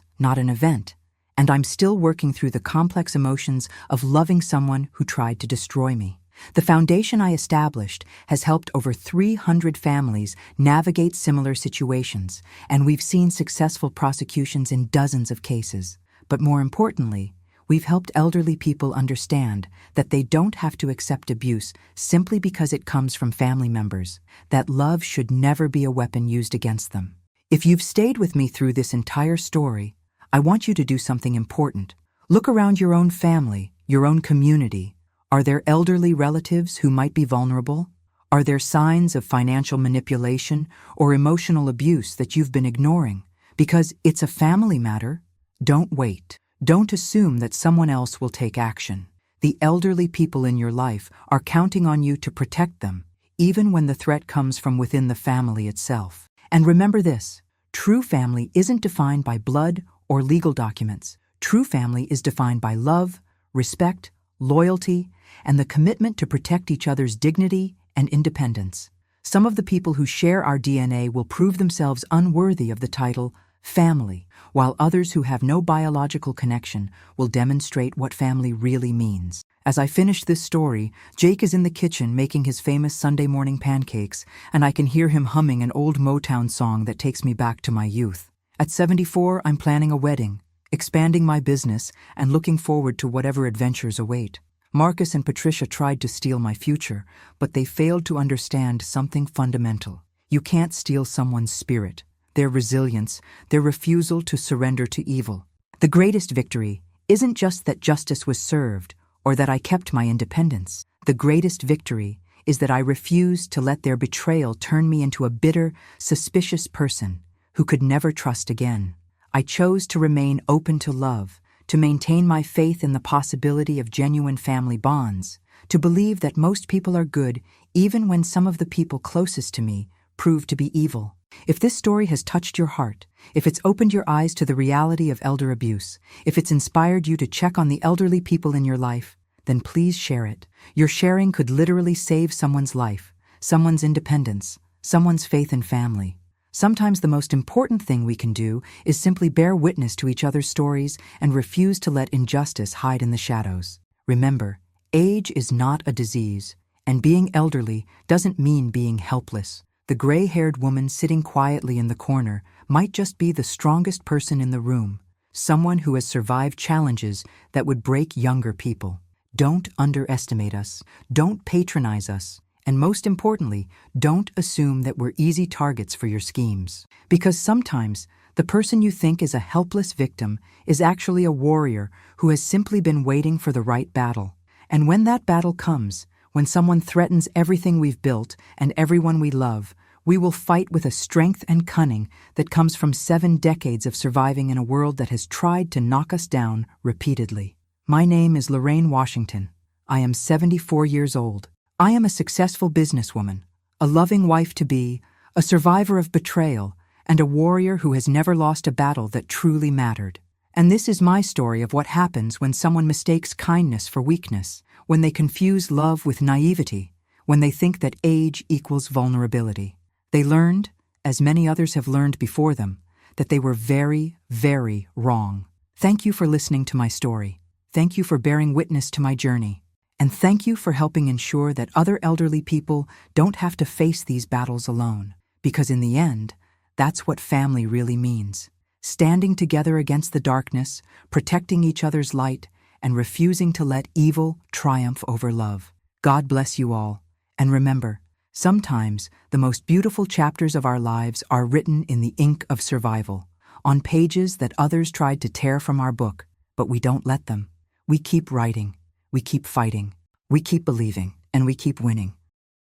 not an event, and I'm still working through the complex emotions of loving someone who tried to destroy me. The foundation I established has helped over 300 families navigate similar situations, and we've seen successful prosecutions in dozens of cases. But more importantly, we've helped elderly people understand that they don't have to accept abuse simply because it comes from family members, that love should never be a weapon used against them. If you've stayed with me through this entire story, I want you to do something important. Look around your own family, your own community. Are there elderly relatives who might be vulnerable? Are there signs of financial manipulation or emotional abuse that you've been ignoring? Because it's a family matter. Don't wait. Don't assume that someone else will take action. The elderly people in your life are counting on you to protect them, even when the threat comes from within the family itself. And remember this, true family isn't defined by blood or legal documents. True family is defined by love, respect, loyalty, and the commitment to protect each other's dignity and independence. Some of the people who share our DNA will prove themselves unworthy of the title family, while others who have no biological connection will demonstrate what family really means. As I finish this story, Jake is in the kitchen making his famous Sunday morning pancakes, and I can hear him humming an old Motown song that takes me back to my youth. At 74, I'm planning a wedding, expanding my business, and looking forward to whatever adventures await. Marcus and Patricia tried to steal my future, but they failed to understand something fundamental. You can't steal someone's spirit, their resilience, their refusal to surrender to evil. The greatest victory isn't just that justice was served or that I kept my independence. The greatest victory is that I refused to let their betrayal turn me into a bitter, suspicious person who could never trust again. I chose to remain open to love, to maintain my faith in the possibility of genuine family bonds, to believe that most people are good even when some of the people closest to me prove to be evil. If this story has touched your heart, if it's opened your eyes to the reality of elder abuse, if it's inspired you to check on the elderly people in your life, then please share it. Your sharing could literally save someone's life, someone's independence, someone's faith in family. Sometimes the most important thing we can do is simply bear witness to each other's stories and refuse to let injustice hide in the shadows. Remember, age is not a disease, and being elderly doesn't mean being helpless. The gray-haired woman sitting quietly in the corner might just be the strongest person in the room, someone who has survived challenges that would break younger people. Don't underestimate us, don't patronize us, and most importantly, don't assume that we're easy targets for your schemes. Because sometimes, the person you think is a helpless victim is actually a warrior who has simply been waiting for the right battle. And when that battle comes, when someone threatens everything we've built and everyone we love, we will fight with a strength and cunning that comes from 7 decades of surviving in a world that has tried to knock us down repeatedly. My name is Lorraine Washington. I am 74 years old. I am a successful businesswoman, a loving wife-to-be, a survivor of betrayal, and a warrior who has never lost a battle that truly mattered. And this is my story of what happens when someone mistakes kindness for weakness, when they confuse love with naivety, when they think that age equals vulnerability. They learned, as many others have learned before them, that they were very, very wrong. Thank you for listening to my story. Thank you for bearing witness to my journey. And thank you for helping ensure that other elderly people don't have to face these battles alone. Because in the end, that's what family really means. Standing together against the darkness, protecting each other's light, and refusing to let evil triumph over love. God bless you all. And remember, sometimes the most beautiful chapters of our lives are written in the ink of survival, on pages that others tried to tear from our book, but we don't let them. We keep writing, we keep fighting, we keep believing, and we keep winning.